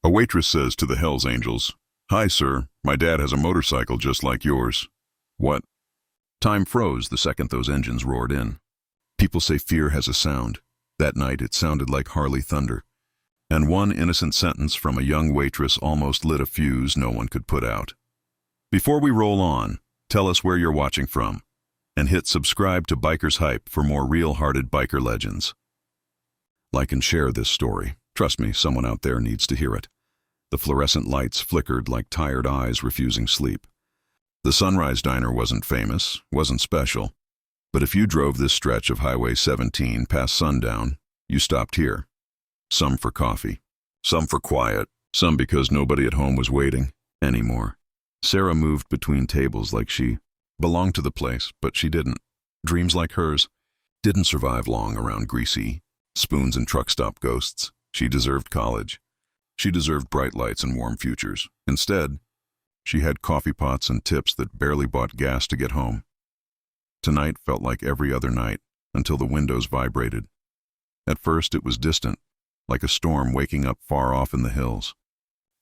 A waitress says to the Hells Angels, "Hi, sir. My dad has a motorcycle just like yours." What? Time froze the second those engines roared in. People say fear has a sound. That night it sounded like Harley thunder. And one innocent sentence from a young waitress almost lit a fuse no one could put out. Before we roll on, tell us where you're watching from, and hit subscribe to Biker's Hype for more real-hearted biker legends. Like and share this story. Trust me, someone out there needs to hear it. The fluorescent lights flickered like tired eyes refusing sleep. The Sunrise Diner wasn't famous, wasn't special, but if you drove this stretch of Highway 17 past sundown, you stopped here. Some for coffee, some for quiet, some because nobody at home was waiting anymore. Sarah moved between tables like she belonged to the place, but she didn't. Dreams like hers didn't survive long around greasy spoons and truck stop ghosts. She deserved college. She deserved bright lights and warm futures. Instead, she had coffee pots and tips that barely bought gas to get home. Tonight felt like every other night, until the windows vibrated. At first it was distant, like a storm waking up far off in the hills.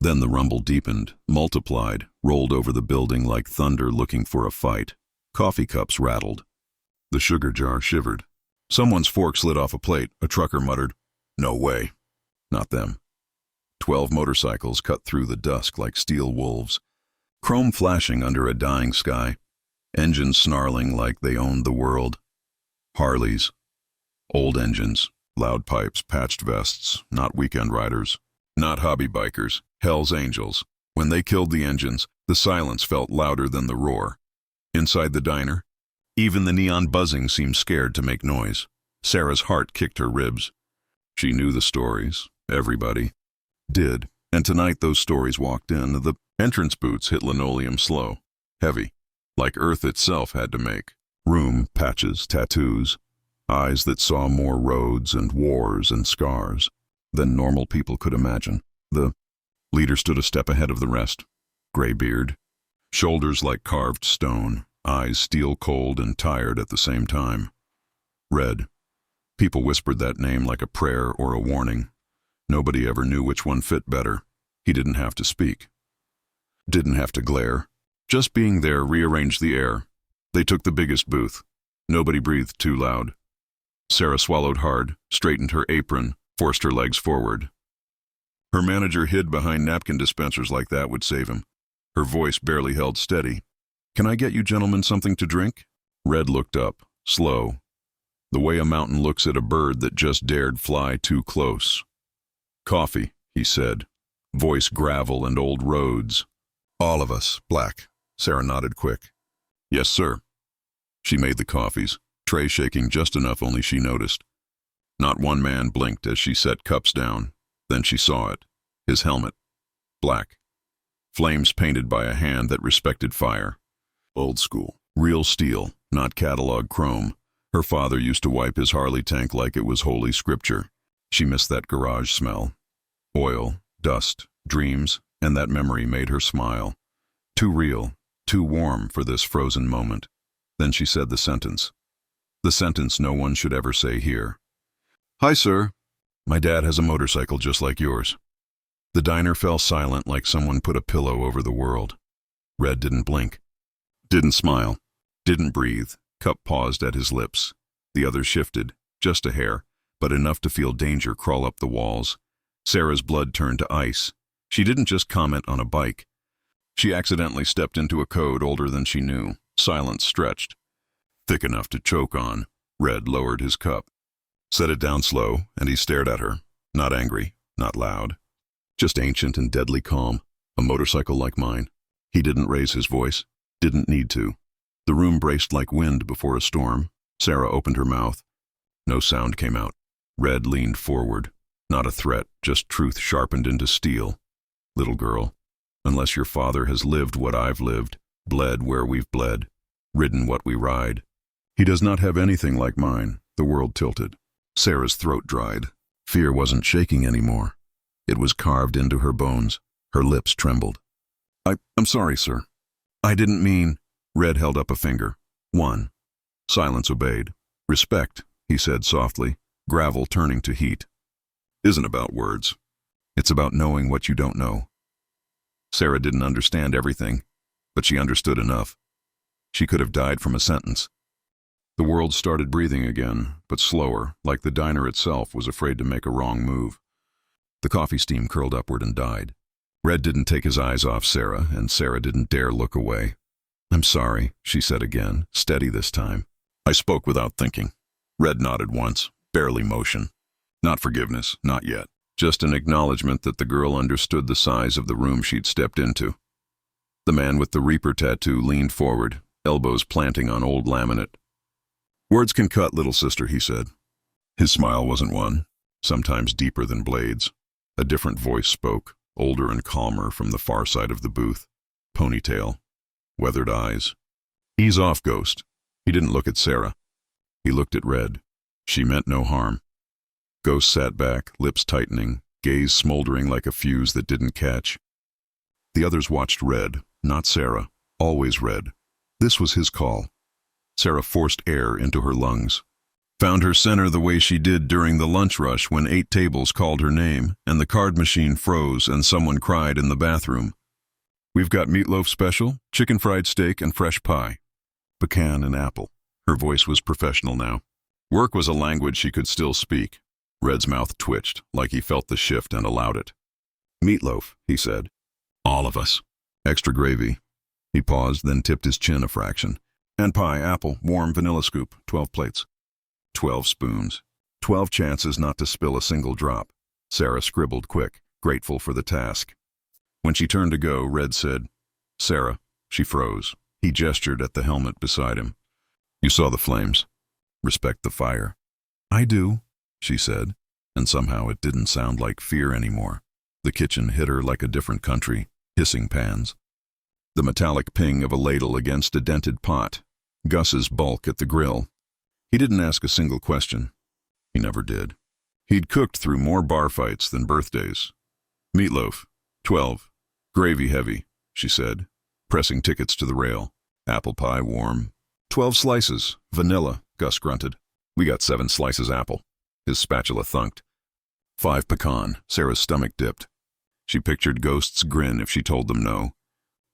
Then the rumble deepened, multiplied, rolled over the building like thunder looking for a fight. Coffee cups rattled. The sugar jar shivered. Someone's fork slid off a plate. A trucker muttered, "No way." Not them. 12 motorcycles cut through the dusk like steel wolves. Chrome flashing under a dying sky. Engines snarling like they owned the world. Harleys. Old engines. Loud pipes, patched vests. Not weekend riders. Not hobby bikers. Hell's Angels. When they killed the engines, the silence felt louder than the roar. Inside the diner, even the neon buzzing seemed scared to make noise. Sarah's heart kicked her ribs. She knew the stories. Everybody did. And tonight those stories walked in. The entrance boots hit linoleum slow, heavy, like earth itself had to make. Room, patches, tattoos, eyes that saw more roads and wars and scars than normal people could imagine. The leader stood a step ahead of the rest. Gray beard, shoulders like carved stone, eyes steel cold and tired at the same time. Red. People whispered that name like a prayer or a warning. Nobody ever knew which one fit better. He didn't have to speak. Didn't have to glare. Just being there rearranged the air. They took the biggest booth. Nobody breathed too loud. Sarah swallowed hard, straightened her apron, forced her legs forward. Her manager hid behind napkin dispensers like that would save him. Her voice barely held steady. "Can I get you gentlemen something to drink?" Red looked up, slow, the way a mountain looks at a bird that just dared fly too close. "Coffee," he said, voice gravel and old roads. "All of us, black." Sarah nodded quick. "Yes, sir." She made the coffees, tray shaking just enough only she noticed. Not one man blinked as she set cups down. Then she saw it. His helmet. Black. Flames painted by a hand that respected fire. Old school. Real steel, not catalog chrome. Her father used to wipe his Harley tank like it was holy scripture. She missed that garage smell. Oil, dust, dreams, and that memory made her smile. Too real, too warm for this frozen moment. Then she said the sentence. The sentence no one should ever say here. "Hi, sir. My dad has a motorcycle just like yours." The diner fell silent like someone put a pillow over the world. Red didn't blink. Didn't smile. Didn't breathe. Cup paused at his lips. The other shifted, just a hair, but enough to feel danger crawl up the walls. Sarah's blood turned to ice. She didn't just comment on a bike. She accidentally stepped into a code older than she knew. Silence stretched. Thick enough to choke on. Red lowered his cup. Set it down slow, and he stared at her. Not angry, not loud. Just ancient and deadly calm. A motorcycle like mine. He didn't raise his voice. Didn't need to. The room braced like wind before a storm. Sarah opened her mouth. No sound came out. Red leaned forward. Not a threat, just truth sharpened into steel. "Little girl, unless your father has lived what I've lived, bled where we've bled, ridden what we ride. He does not have anything like mine." The world tilted. Sarah's throat dried. Fear wasn't shaking anymore. It was carved into her bones. Her lips trembled. I'm sorry, sir. I didn't mean." Red held up a finger. "One." Silence obeyed. "Respect," he said softly, gravel turning to heat. "Isn't about words." It's about knowing what you don't know. Sarah didn't understand everything, but she understood enough. She could have died from a sentence. The world started breathing again, but slower, like the diner itself was afraid to make a wrong move. The coffee steam curled upward and died. Red didn't take his eyes off Sarah, and Sarah didn't dare look away. "I'm sorry," she said again, steady this time. I spoke without thinking. Red nodded once, barely motion. Not forgiveness, not yet. Just an acknowledgement that the girl understood the size of the room she'd stepped into. The man with the Reaper tattoo leaned forward, elbows planting on old laminate. "Words can cut, little sister," he said. His smile wasn't one, sometimes deeper than blades. A different voice spoke, older and calmer from the far side of the booth. Ponytail, weathered eyes. "Ease off, Ghost." He didn't look at Sarah. He looked at Red. She meant no harm. Ghost sat back, lips tightening, gaze smoldering like a fuse that didn't catch. The others watched Red, not Sarah, always Red. This was his call. Sarah forced air into her lungs. Found her center the way she did during the lunch rush when 8 tables called her name and the card machine froze and someone cried in the bathroom. "We've got meatloaf special, chicken fried steak, and fresh pie. Pecan and apple." Her voice was professional now. Work was a language she could still speak. Red's mouth twitched, like he felt the shift and allowed it. "Meatloaf," he said. "All of us." "Extra gravy." He paused, then tipped his chin a fraction. "And pie, apple, warm vanilla scoop, 12 plates." 12 spoons. 12 chances not to spill a single drop. Sarah scribbled quick, grateful for the task. When she turned to go, Red said, "Sarah." She froze. He gestured at the helmet beside him. "You saw the flames. Respect the fire." "I do," she said, and somehow it didn't sound like fear anymore. The kitchen hit her like a different country, hissing pans. The metallic ping of a ladle against a dented pot. Gus's bulk at the grill. He didn't ask a single question. He never did. He'd cooked through more bar fights than birthdays. "Meatloaf, 12. Gravy heavy," she said, pressing tickets to the rail. "Apple pie warm." 12 slices, vanilla," Gus grunted. "We got 7 slices apple." His spatula thunked. 5 pecan, Sarah's stomach dipped. She pictured Ghost's grin if she told them no.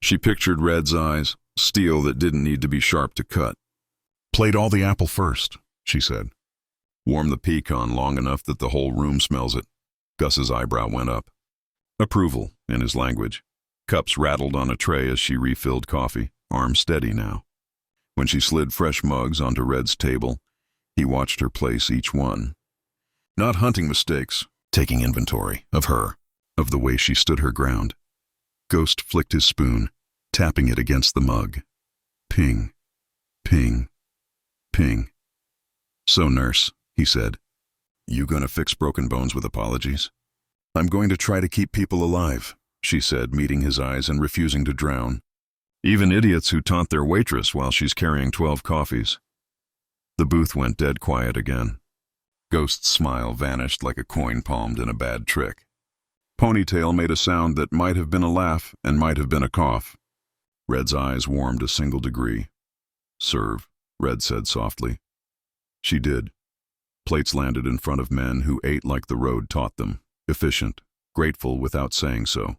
She pictured Red's eyes, steel that didn't need to be sharp to cut. "Plate all the apple first," she said. "Warm the pecan long enough that the whole room smells it." Gus's eyebrow went up. Approval, in his language. Cups rattled on a tray as she refilled coffee, arm steady now. When she slid fresh mugs onto Red's table, he watched her place each one. Not hunting mistakes, taking inventory of her, of the way she stood her ground. Ghost flicked his spoon, tapping it against the mug. Ping, ping, ping. "So, nurse," he said, "you gonna fix broken bones with apologies?" "I'm going to try to keep people alive," she said, meeting his eyes and refusing to drown. "Even idiots who taunt their waitress while she's carrying 12 coffees." The booth went dead quiet again. Ghost's smile vanished like a coin palmed in a bad trick. Ponytail made a sound that might have been a laugh and might have been a cough. Red's eyes warmed a single degree. "Serve," Red said softly. She did. Plates landed in front of men who ate like the road taught them, efficient, grateful without saying so.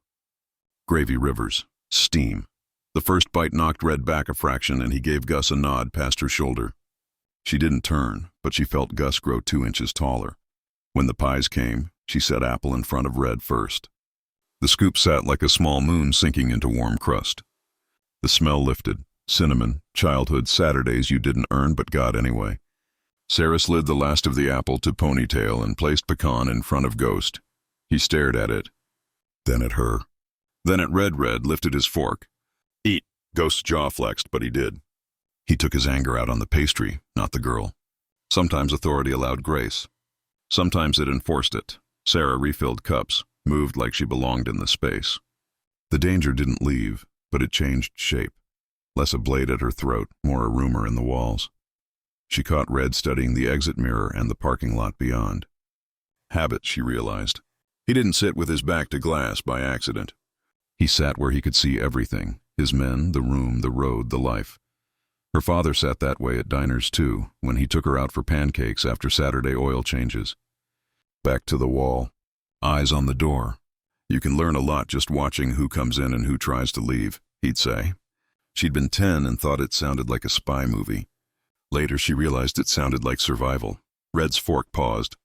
Gravy rivers, steam. The first bite knocked Red back a fraction and he gave Gus a nod past her shoulder. She didn't turn, but she felt Gus grow 2 inches taller. When the pies came, she set apple in front of Red first. The scoop sat like a small moon sinking into warm crust. The smell lifted. Cinnamon, childhood Saturdays you didn't earn but got anyway. Sarah slid the last of the apple to Ponytail and placed pecan in front of Ghost. He stared at it, then at her. Then at Red. Red lifted his fork. "Eat." Ghost's jaw flexed, but he did. He took his anger out on the pastry, not the girl. Sometimes authority allowed grace. Sometimes it enforced it. Sarah refilled cups, moved like she belonged in the space. The danger didn't leave, but it changed shape. Less a blade at her throat, more a rumor in the walls. She caught Red studying the exit mirror and the parking lot beyond. Habit, she realized. He didn't sit with his back to glass by accident. He sat where he could see everything, his men, the room, the road, the life. Her father sat that way at diners too, when he took her out for pancakes after Saturday oil changes. Back to the wall, eyes on the door, You can learn a lot just watching who comes in and who tries to leave, he'd say. She'd been 10 and thought it sounded like a spy movie. Later she realized it sounded like survival. Red's fork paused.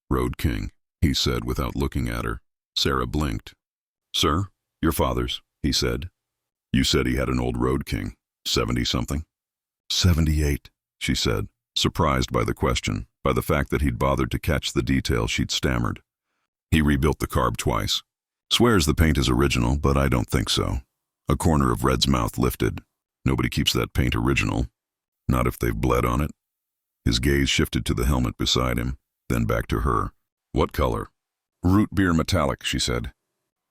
"Road King," he said without looking at her. Sarah blinked. "Sir, your father's," he said. "You said he had an old Road King, 70-something?" 78, she said, surprised by the question, by the fact that he'd bothered to catch the detail she'd stammered. "He rebuilt the carb twice. Swears the paint is original, but I don't think so." A corner of Red's mouth lifted. "Nobody keeps that paint original. Not if they've bled on it." His gaze shifted to the helmet beside him, then back to her. "What color?" "Root beer metallic," she said.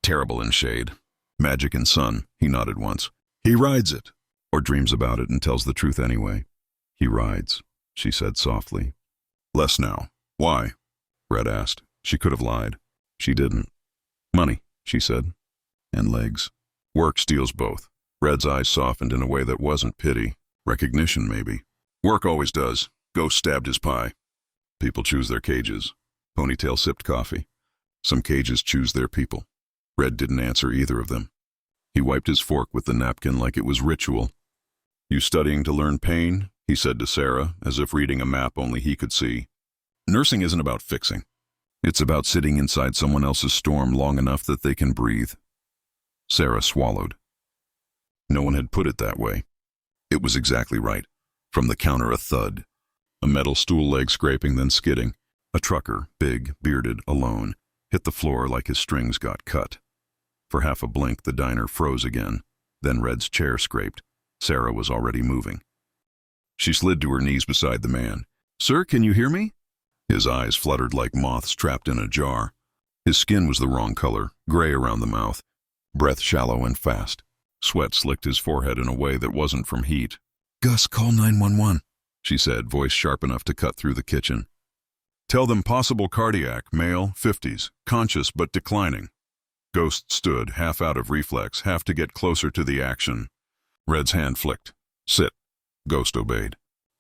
"Terrible in shade. Magic and sun," he nodded once. "He rides it. Or dreams about it and tells the truth anyway." "He rides," she said softly. "Less now. Why?" Red asked. She could have lied. She didn't. "Money," she said. "And legs. Work steals both." Red's eyes softened in a way that wasn't pity. Recognition, maybe. "Work always does." Ghost stabbed his pie. "People choose their cages." Ponytail sipped coffee. "Some cages choose their people." Red didn't answer either of them. He wiped his fork with the napkin like it was ritual. "You studying to learn pain?" he said to Sarah, as if reading a map only he could see. "Nursing isn't about fixing. It's about sitting inside someone else's storm long enough that they can breathe." Sarah swallowed. No one had put it that way. It was exactly right. From the counter a thud. A metal stool leg scraping, then skidding. A trucker, big, bearded, alone, hit the floor like his strings got cut. For half a blink the diner froze again. Then Red's chair scraped. Sarah was already moving. She slid to her knees beside the man. "Sir, can you hear me?" His eyes fluttered like moths trapped in a jar. His skin was the wrong color, gray around the mouth. Breath shallow and fast. Sweat slicked his forehead in a way that wasn't from heat. "Gus, call 911, she said, voice sharp enough to cut through the kitchen. "Tell them possible cardiac, male, 50s, conscious but declining." Ghost stood, half out of reflex, half to get closer to the action. Red's hand flicked. "Sit." Ghost obeyed.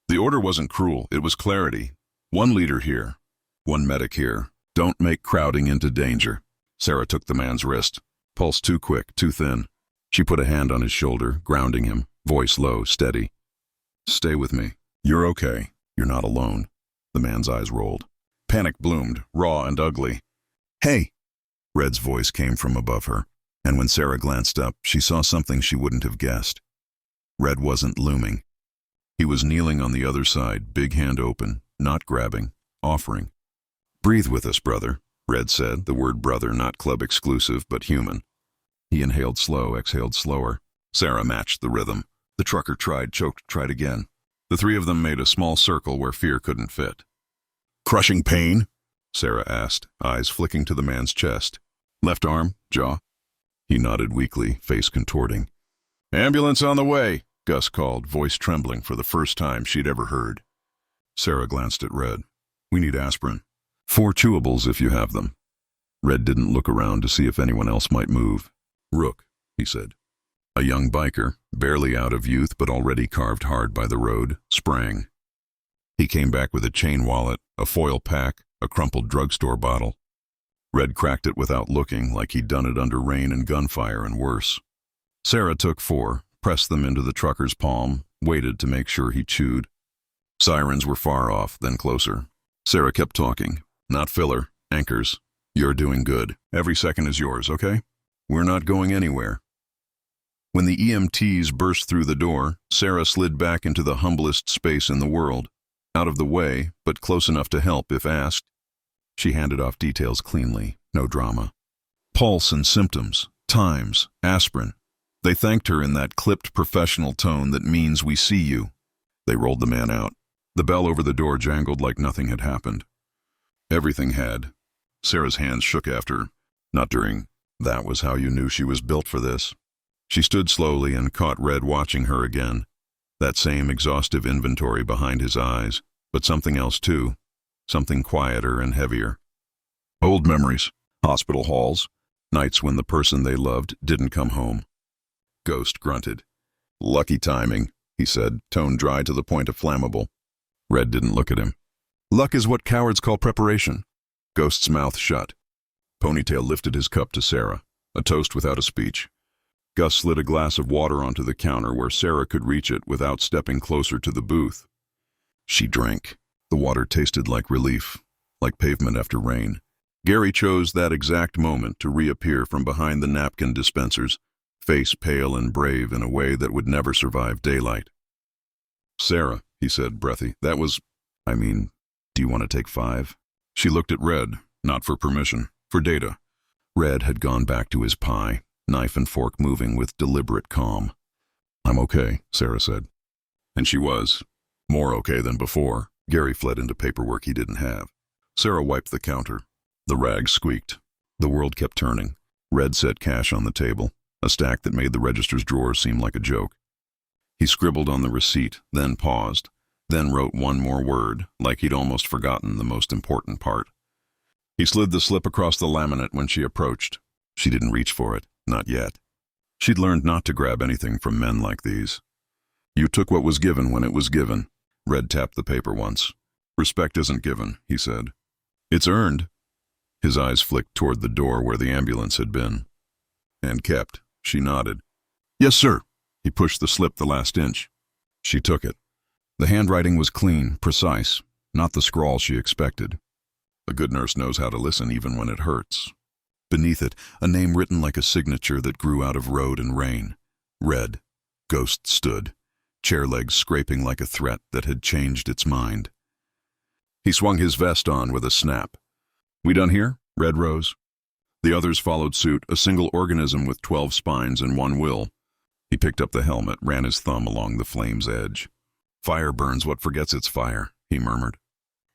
The order wasn't cruel, it was clarity. One leader here. One medic here. Don't make crowding into danger. Sarah took the man's wrist. Pulse too quick, too thin. She put a hand on his shoulder, grounding him, voice low, steady. "Stay with me. You're okay. You're not alone." The man's eyes rolled. Panic bloomed, raw and ugly. "Hey!" Red's voice came from above her, and when Sarah glanced up, she saw something she wouldn't have guessed. Red wasn't looming. He was kneeling on the other side, big hand open, not grabbing, offering. "Breathe with us, brother," Red said, the word brother not club exclusive, but human. He inhaled slow, exhaled slower. Sarah matched the rhythm. The trucker tried, choked, tried again. The three of them made a small circle where fear couldn't fit. "Crushing pain?" Sarah asked, eyes flicking to the man's chest. "Left arm, jaw?" He nodded weakly, face contorting. "Ambulance on the way," Gus called, voice trembling for the first time she'd ever heard. Sarah glanced at Red. "We need aspirin. 4 chewables if you have them." Red didn't look around to see if anyone else might move. "Rook," he said. A young biker, barely out of youth but already carved hard by the road, sprang. He came back with a chain wallet, a foil pack, a crumpled drugstore bottle. Red cracked it without looking, like he'd done it under rain and gunfire and worse. Sarah took 4, pressed them into the trucker's palm, waited to make sure he chewed. Sirens were far off, then closer. Sarah kept talking. "Not filler, anchors. You're doing good. Every second is yours, okay? We're not going anywhere." When the EMTs burst through the door, Sarah slid back into the humblest space in the world. Out of the way, but close enough to help if asked. She handed off details cleanly, no drama. Pulse and symptoms, times, aspirin. They thanked her in that clipped professional tone that means we see you. They rolled the man out. The bell over the door jangled like nothing had happened. Everything had. Sarah's hands shook after. Not during. That was how you knew she was built for this. She stood slowly and caught Red watching her again. That same exhaustive inventory behind his eyes, but something else too. Something quieter and heavier. Old memories, hospital halls, nights when the person they loved didn't come home. Ghost grunted. "Lucky timing," he said, tone dry to the point of flammable. Red didn't look at him. "Luck is what cowards call preparation." Ghost's mouth shut. Ponytail lifted his cup to Sarah, a toast without a speech. Gus slid a glass of water onto the counter where Sarah could reach it without stepping closer to the booth. She drank. The water tasted like relief, like pavement after rain. Gary chose that exact moment to reappear from behind the napkin dispensers, face pale and brave in a way that would never survive daylight. "Sarah," he said, breathy, do you want to take 5? She looked at Red, not for permission, for data. Red had gone back to his pie, knife and fork moving with deliberate calm. "I'm okay," Sarah said. And she was. More okay than before. Gary fled into paperwork he didn't have. Sarah wiped the counter. The rag squeaked. The world kept turning. Red set cash on the table, a stack that made the register's drawers seem like a joke. He scribbled on the receipt, then paused, then wrote one more word, like he'd almost forgotten the most important part. He slid the slip across the laminate when she approached. She didn't reach for it, not yet. She'd learned not to grab anything from men like these. "You took what was given when it was given." Red tapped the paper once. "Respect isn't given," he said. "It's earned." His eyes flicked toward the door where the ambulance had been. "And kept." She nodded. "Yes, sir." He pushed the slip the last inch. She took it. The handwriting was clean, precise, not the scrawl she expected. A good nurse knows how to listen even when it hurts. Beneath it, a name written like a signature that grew out of road and rain. Red. Ghost stood, chair legs scraping like a threat that had changed its mind. He swung his vest on with a snap. "We done here?" Red rose. The others followed suit, a single organism with 12 spines and 1 will. He picked up the helmet, ran his thumb along the flame's edge. "Fire burns what forgets its fire," he murmured.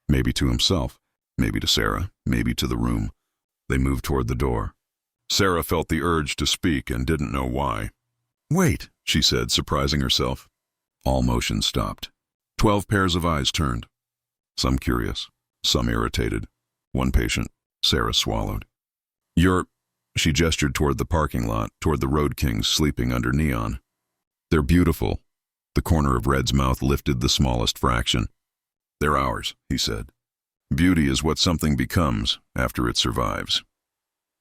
Maybe to himself, maybe to Sarah, maybe to the room. They moved toward the door. Sarah felt the urge to speak and didn't know why. "Wait," she said, surprising herself. All motion stopped. 12 pairs of eyes turned. Some curious, some irritated. One patient. Sarah swallowed. "You're..." She gestured toward the parking lot, toward the Road Kings sleeping under neon. "They're beautiful." The corner of Red's mouth lifted the smallest fraction. "They're ours," he said. "Beauty is what something becomes after it survives."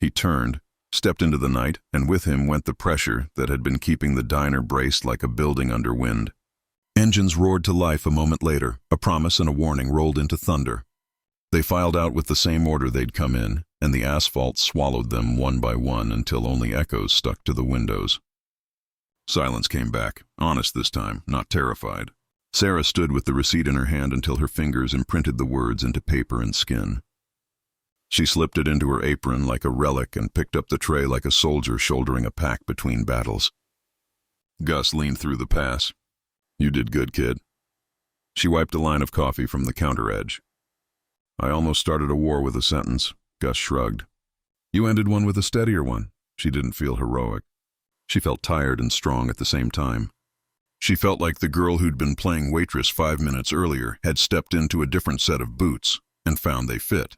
He turned, stepped into the night, and with him went the pressure that had been keeping the diner braced like a building under wind. Engines roared to life a moment later. A promise and a warning rolled into thunder. They filed out with the same order they'd come in, and the asphalt swallowed them one by one until only echoes stuck to the windows. Silence came back, honest this time, not terrified. Sarah stood with the receipt in her hand until her fingers imprinted the words into paper and skin. She slipped it into her apron like a relic and picked up the tray like a soldier shouldering a pack between battles. Gus leaned through the pass. "You did good, kid." She wiped a line of coffee from the counter edge. "I almost started a war with a sentence," Gus shrugged. "You ended one with a steadier one." She didn't feel heroic. She felt tired and strong at the same time. She felt like the girl who'd been playing waitress 5 minutes earlier had stepped into a different set of boots and found they fit.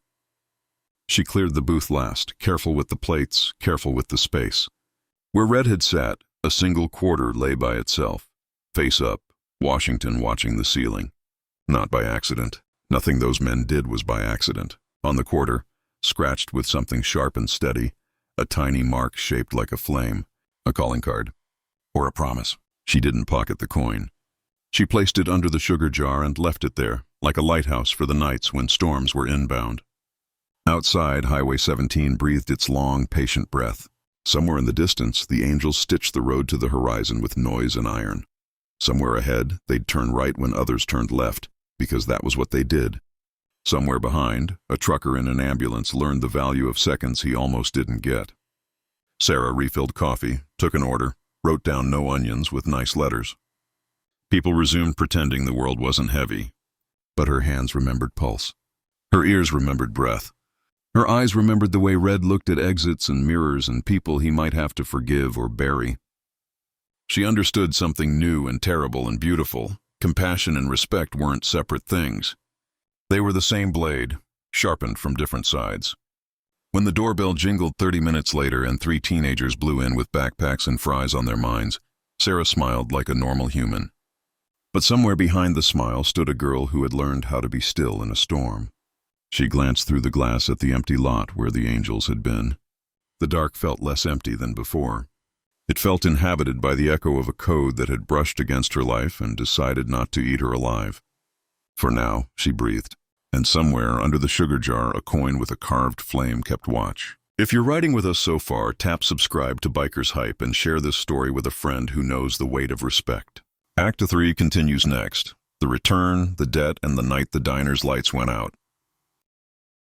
She cleared the booth last, careful with the plates, careful with the space. Where Red had sat, a single quarter lay by itself, face up, Washington watching the ceiling. Not by accident. Nothing those men did was by accident. On the quarter, scratched with something sharp and steady, a tiny mark shaped like a flame, a calling card, or a promise. She didn't pocket the coin. She placed it under the sugar jar and left it there, like a lighthouse for the nights when storms were inbound. Outside, Highway 17 breathed its long, patient breath. Somewhere in the distance, the angels stitched the road to the horizon with noise and iron. Somewhere ahead, they'd turn right when others turned left, because that was what they did. Somewhere behind, a trucker in an ambulance learned the value of seconds he almost didn't get. Sarah refilled coffee, took an order, wrote down no onions with nice letters. People resumed pretending the world wasn't heavy. But her hands remembered pulse. Her ears remembered breath. Her eyes remembered the way Red looked at exits and mirrors and people he might have to forgive or bury. She understood something new and terrible and beautiful. Compassion and respect weren't separate things. They were the same blade, sharpened from different sides. When the doorbell jingled 30 minutes later and 3 teenagers blew in with backpacks and fries on their minds, Sarah smiled like a normal human. But somewhere behind the smile stood a girl who had learned how to be still in a storm. She glanced through the glass at the empty lot where the angels had been. The dark felt less empty than before. It felt inhabited by the echo of a code that had brushed against her life and decided not to eat her alive. For now, she breathed, and somewhere under the sugar jar a coin with a carved flame kept watch. If you're riding with us so far, tap subscribe to Biker's Hype and share this story with a friend who knows the weight of respect. Act 3 continues next. The return, the debt, and the night the diner's lights went out.